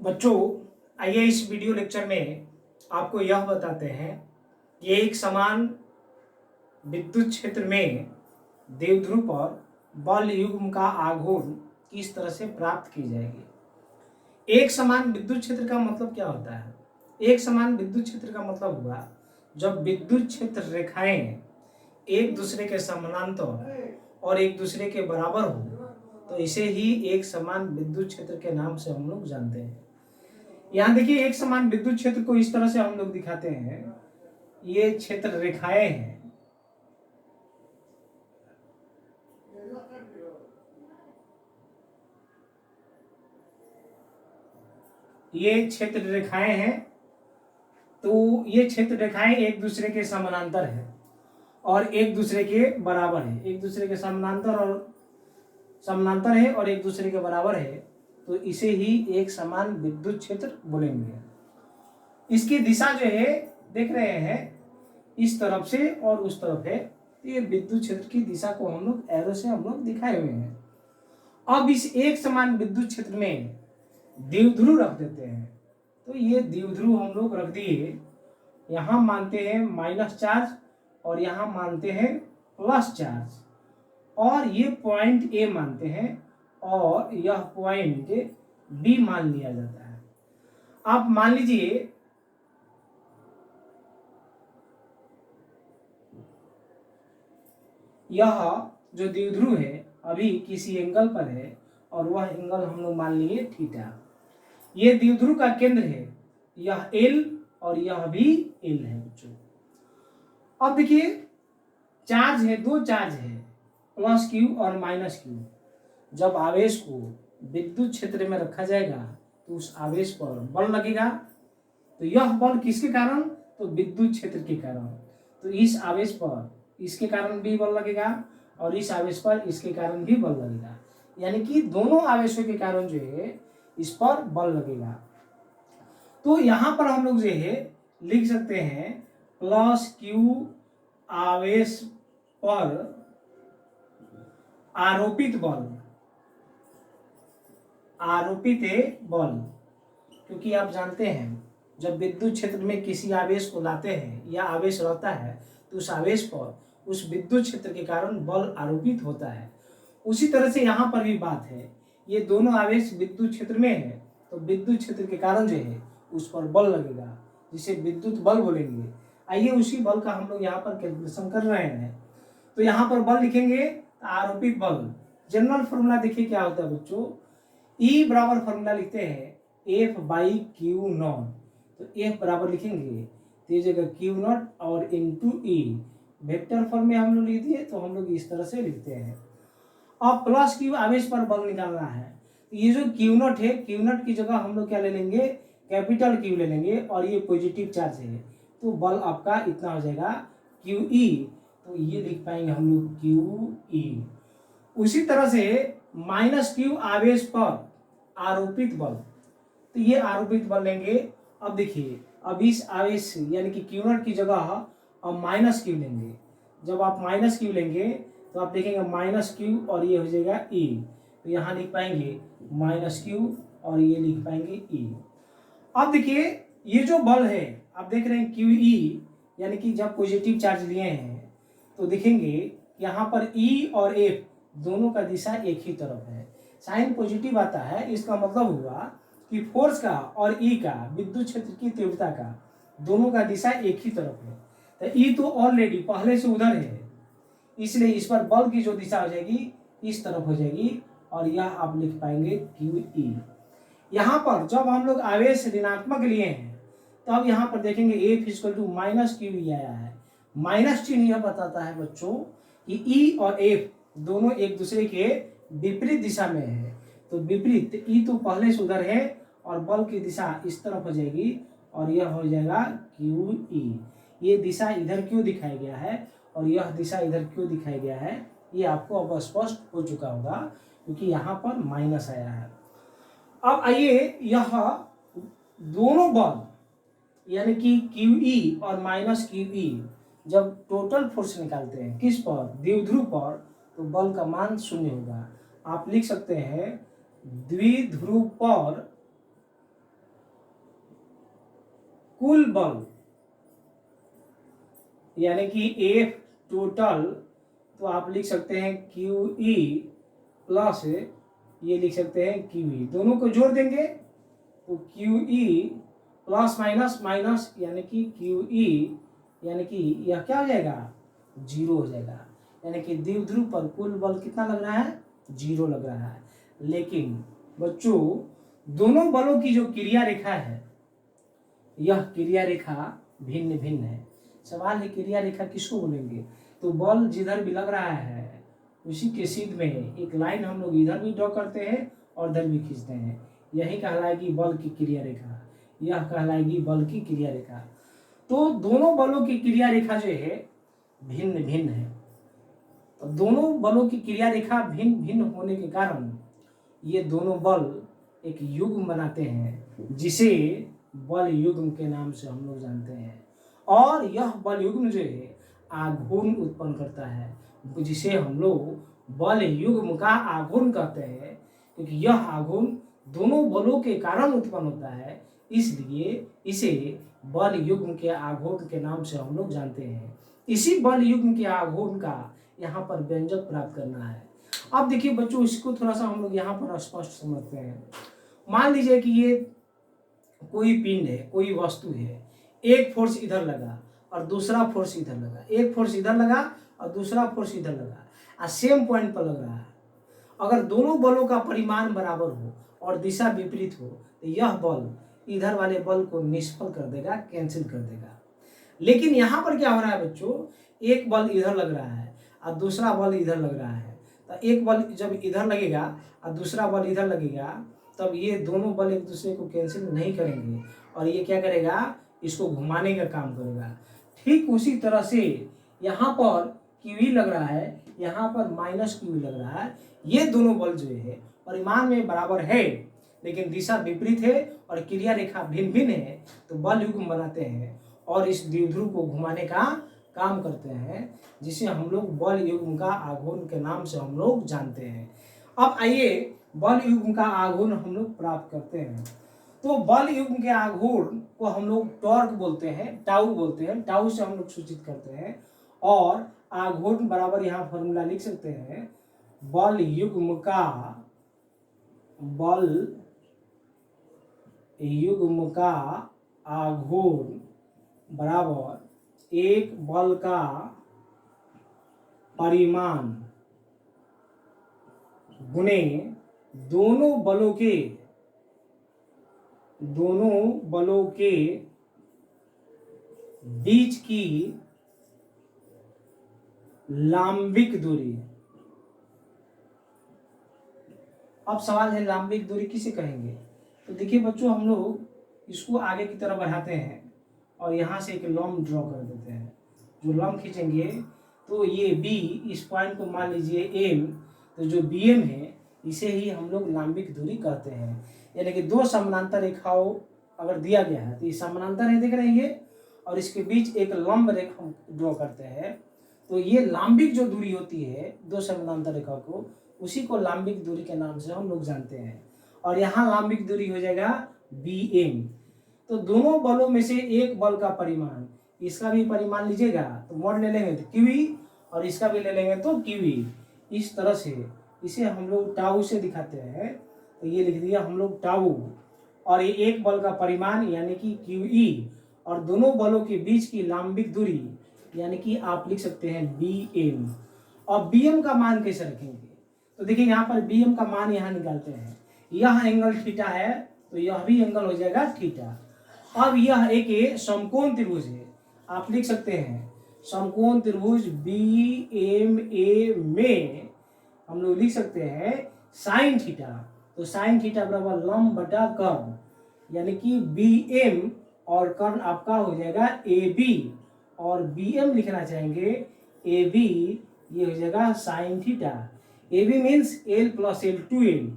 बच्चों, आइए इस वीडियो लेक्चर में आपको यह बताते हैं कि एक समान विद्युत क्षेत्र में द्विध्रुव पर बल युग्म का आघूर्ण किस तरह से प्राप्त की जाएगी। एक समान विद्युत क्षेत्र का मतलब क्या होता है? एक समान विद्युत क्षेत्र का मतलब हुआ जब विद्युत क्षेत्र रेखाएं एक दूसरे के समानांतर और एक दूसरे के बराबर हो तो इसे ही एक समान विद्युत क्षेत्र के नाम से हम लोग जानते हैं। यहाँ देखिए, एक समान विद्युत क्षेत्र को इस तरह से हम लोग दिखाते हैं। ये क्षेत्र रेखाएं हैं, ये क्षेत्र रेखाएं हैं। तो ये क्षेत्र रेखाएं एक दूसरे के समानांतर है और एक दूसरे के बराबर है। एक दूसरे के समानांतर है और एक दूसरे के बराबर है, तो इसे ही एक समान विद्युत क्षेत्र बोलेंगे। इसकी दिशा जो है देख रहे हैं, इस तरफ से और उस तरफ है। ये विद्युत क्षेत्र की दिशा को हम लोग एरो से हम लोग दिखाए हुए हैं। अब इस एक समान विद्युत क्षेत्र में द्विध्रुव रख देते हैं। तो ये द्विध्रुव हम लोग रख दिए। यहाँ मानते हैं माइनस चार्ज और यहाँ मानते हैं प्लस चार्ज, और ये पॉइंट ए मानते हैं और यह पॉइंट बी मान लिया जाता है। आप मान लीजिए यह जो द्विध्रुव है अभी किसी एंगल पर है और वह एंगल हम लोग मान लिए थीटा। ये द्विध्रुव का केंद्र है, यह एल और यह भी एल है बच्चों। अब देखिए, चार्ज है, दो चार्ज है, प्लस क्यू और माइनस क्यू। जब आवेश को विद्युत क्षेत्र में रखा जाएगा तो उस आवेश पर बल लगेगा। तो यह बल किसके कारण? तो विद्युत क्षेत्र के कारण। तो इस आवेश पर इसके कारण भी बल लगेगा और इस आवेश पर इसके कारण भी बल लगेगा। यानी कि दोनों आवेशों के कारण जो है इस पर बल लगेगा। तो यहां पर हम लोग जो है लिख सकते हैं प्लस क्यू आवेश पर आरोपित बल, आरोपित बल। क्योंकि आप जानते हैं जब विद्युत क्षेत्र में किसी आवेश को लाते हैं या आवेश रहता है तो उस आवेश पर उस विद्युत क्षेत्र के कारण बल आरोपित होता है। उसी तरह से यहाँ पर भी बात है, ये दोनों आवेश विद्युत क्षेत्र में है तो विद्युत क्षेत्र के कारण जो है उस पर बल लगेगा, जिसे विद्युत बल बोलेंगे। आइए उसी बल का हम लोग यहाँ पर कैलकुलेशन कर रहे हैं। तो यहाँ पर बल लिखेंगे आरोपित बल। जनरल फॉर्मूला देखिए क्या होता है बच्चों, E बराबर फॉर्मूला लिखते हैं F बाई क्यू नॉट। तो F बराबर लिखेंगे तो ये जगह क्यू नॉट और इंटू E वेक्टर फॉर्म में हम लोग लिख दिए, तो हम लोग इस तरह से लिखते हैं। अब प्लस क्यू आवेश पर बल निकालना है। ये जो क्यू नॉट है, क्यू नॉट की जगह हम लोग क्या ले लेंगे, कैपिटल क्यू ले लेंगे, और ये पॉजिटिव चार्ज है तो बल आपका इतना हो जाएगा क्यू ई। तो ये लिख पाएंगे हम लोग क्यू ई। उसी तरह से माइनस क्यू आवेश पर आरोपित बल, तो ये आरोपित बल लेंगे। अब देखिए, अब इस आवेश यानी कि क्यू नॉट की जगह अब माइनस क्यू लेंगे। जब आप माइनस क्यू लेंगे तो आप देखेंगे माइनस क्यू और ये हो जाएगा ई। तो यहाँ लिख पाएंगे माइनस क्यू और ये लिख पाएंगे ई। अब देखिए, ये जो बल है आप देख रहे हैं क्यू ई, यानी कि जब पॉजिटिव चार्ज लिए हैं तो देखेंगे यहाँ पर ई और एफ दोनों का दिशा एक ही तरफ है। साइन पॉजिटिव आता है, इसका मतलब हुआ कि फोर्स का और ई का, विद्युत क्षेत्र की तीव्रता का, दोनों का दिशा एक ही तरफ है। तो ई तो ऑलरेडी पहले से उधर है, इसलिए इस पर बल की जो दिशा हो जाएगी इस तरफ हो जाएगी और यह आप लिख पाएंगे क्यू ई। यहाँ पर जब हम लोग आवेश ऋणात्मक लिए हैं तो अब यहाँ पर देखेंगे F equal to minus q E आया है। माइनस चिन्ह यह बताता है बच्चों कि ई और एफ दोनों एक दूसरे के विपरीत दिशा में है। तो विपरीत, ई तो पहले से उधर है और बल की दिशा इस तरफ हो जाएगी और यह हो जाएगा क्यू ई। ये दिशा इधर क्यों दिखाया गया है और यह दिशा इधर क्यों दिखाया गया है, ये आपको अब स्पष्ट हो चुका होगा क्योंकि यहाँ पर माइनस आया है। अब आइए, यह दोनों बल यानी कि क्यू ई और माइनस क्यू ई जब टोटल फोर्स निकालते हैं किस पर, द्विध्रुव पर, तो बल का मान शून्य होगा। आप लिख सकते हैं द्विध्रुव पर कुल बल यानी कि एफ टोटल, तो आप लिख सकते हैं क्यू ई प्लस ये लिख सकते हैं क्यू ई, दोनों को जोड़ देंगे तो Q E plus minus minus यानी कि क्यू ई, यानी कि यह क्या हो जाएगा, जीरो हो जाएगा। यानी कि द्विध्रुव पर कुल बल कितना लग रहा है, जीरो लग रहा है। लेकिन बच्चों दोनों बलों की जो क्रिया रेखा है, यह क्रिया रेखा भिन्न भिन्न है। सवाल है क्रिया रेखा किसको बोलेंगे, तो बल जिधर भी लग रहा है उसी के सीध में एक लाइन हम लोग इधर भी ड्रॉ करते हैं और इधर भी खींचते हैं, यही कहलाएगी बल की क्रिया रेखा, यह कहलाएगी बल की क्रिया रेखा। तो दोनों बलों की क्रिया रेखा जो है भिन्न भिन्न है। तो दोनों बलों की क्रिया रेखा भिन्न भिन्न होने के कारण ये दोनों बल एक युग्म बनाते हैं, जिसे बल युग्म के नाम से हम लोग जानते हैं। और यह बल युग्म जो है आघूर्ण उत्पन्न करता है, जिसे हम लोग बल युग्म का आघूर्ण कहते हैं, क्योंकि यह आघूर्ण दोनों बलों के कारण उत्पन्न होता है, इसलिए इसे बल युग्म के आघूर्ण के नाम से हम लोग जानते हैं। इसी बल युग्म के आघूर्ण का यहाँ पर व्यंजक प्राप्त करना है। अब देखिए बच्चों, इसको थोड़ा सा हम लोग यहाँ पर स्पष्ट समझते हैं। मान लीजिए कि ये कोई पिंड है, कोई वस्तु है, एक फोर्स इधर लगा और दूसरा फोर्स इधर लगा, एक फोर्स इधर लगा और दूसरा फोर्स इधर लगा, और सेम पॉइंट पर लग रहा है। अगर दोनों बलों का परिमाण बराबर हो और दिशा विपरीत हो तो यह बल इधर वाले बल को निष्फल कर देगा, कैंसिल कर देगा। लेकिन यहाँ पर क्या हो रहा है बच्चों, एक बल इधर लग रहा है और दूसरा बल इधर लग रहा है, तो एक बल जब इधर लगेगा और दूसरा बल इधर लगेगा, तब ये दोनों बल एक दूसरे को कैंसिल नहीं करेंगे और ये क्या करेगा, इसको घुमाने का काम करेगा। ठीक उसी तरह से यहाँ पर क्यू लग रहा है, यहाँ पर माइनस क्यू लग रहा है। ये दोनों बल जो है परिमाण में बराबर है लेकिन दिशा विपरीत है और क्रिया रेखा भिन्न भिन्न है, तो बल युग्म बनाते हैं और इस द्विध्रुव को घुमाने का काम करते हैं, जिसे हम लोग बल युग्म का आघूर्ण के नाम से हम लोग जानते हैं। अब आइए बल युग्म का आघूर्ण हम लोग प्राप्त करते हैं। तो बल युग्म के आघूर्ण को हम लोग टॉर्क बोलते हैं, टाउ बोलते हैं, टाउ से हम लोग सूचित करते हैं। और आघूर्ण बराबर यहाँ फॉर्मूला लिख सकते हैं, बल युग्म का आघूर्ण बराबर एक बल का परिमाण गुणे दोनों बलों के बीच की लांबिक दूरी। अब सवाल है लांबिक दूरी किसे कहेंगे, तो देखिए बच्चों, हम लोग इसको आगे की तरफ बढ़ाते हैं और यहाँ से एक लंब ड्रॉ कर देते हैं। जो लंब खींचेंगे तो ये बी, इस पॉइंट को मान लीजिए एम, तो जो बी एम है इसे ही हम लोग लांबिक दूरी कहते हैं। यानी कि दो समानांतर रेखाओं अगर दिया गया है तो ये समानांतर है, देख रहे हैं ये, और इसके बीच एक लंब रेखा ड्रॉ करते हैं, तो ये लांबिक जो दूरी होती है दो समानांतर रेखा को, उसी को लांबिक दूरी के नाम से हम लोग जानते हैं। और यहाँ लांबिक दूरी हो जाएगा बी एम। तो दोनों बलों में से एक बल का परिमाण, इसका भी परिमाण लीजिएगा तो मोड ले लेंगे तो क्यूई, और इसका भी ले लेंगे तो क्यूई। इस तरह से इसे हम लोग टाउ से दिखाते हैं, तो ये लिख दिया हम लोग टाउ, और ये एक बल का परिमाण यानी कि क्यूई, और दोनों बलों के बीच की लांबिक दूरी यानी कि आप लिख सकते हैं बी एम। और बी एम का मान कैसे रखेंगे, तो देखिए यहाँ पर बी एम का मान यहाँ निकालते हैं, यह एंगल थीटा है तो यह भी एंगल हो जाएगा थीटा। अब यह एक समकोण त्रिभुज है, आप लिख सकते हैं समकोण त्रिभुज बी एम ए में हम लोग लिख सकते हैं साइन थीटा। तो साइन थीटा बराबर लंब बटा कर्ण, यानी कि बी एम और कर्ण आपका हो जाएगा ए बी, और बी एम लिखना चाहेंगे ए बी, ये हो जाएगा sine theta. A B means L plus L 2l,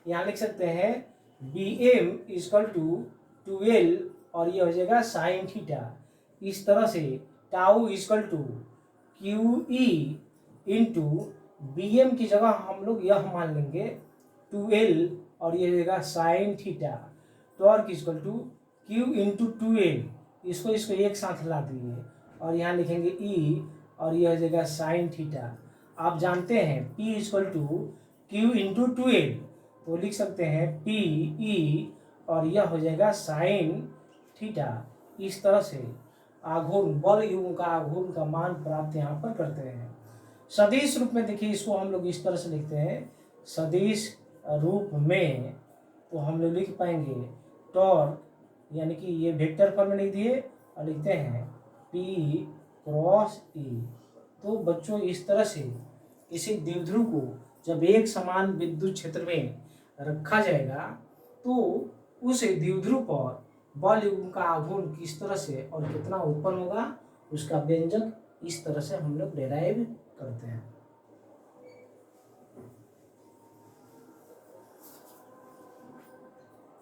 यहाँ लिख सकते हैं B M is equal to 2l, और ये हो जाएगा साइन थीटा। इस तरह से tau equal to q E into B M की जगह हम लोग यह मान लेंगे 2l, और ये हो जाएगा sine theta. Torque equal to q into 2l, इसको एक साथ ला दिए और यहाँ लिखेंगे ई और यह हो जाएगा साइन थीटा। आप जानते हैं P equal to q into 2L, तो लिख सकते हैं P ई और यह हो जाएगा साइन थीटा। इस तरह से आघूर्ण बल युग्म का आघूर्ण का मान प्राप्त यहाँ पर करते हैं। सदिश रूप में देखिए इसको हम लोग इस तरह से लिखते हैं, सदिश रूप में तो हम लोग लिख पाएंगे टॉर्क, यानी कि ये वेक्टर फॉर्म में लिख दिए और लिखते हैं P क्रॉस ई। तो बच्चों इस तरह से किसी द्विध्रुव को जब एक समान विद्युत क्षेत्र में रखा जाएगा तो उस द्विध्रुव पर बल युग्म का आघूर्ण किस तरह से और कितना उत्पन्न होगा उसका व्यंजक इस तरह से हम लोग डेराइव करते हैं।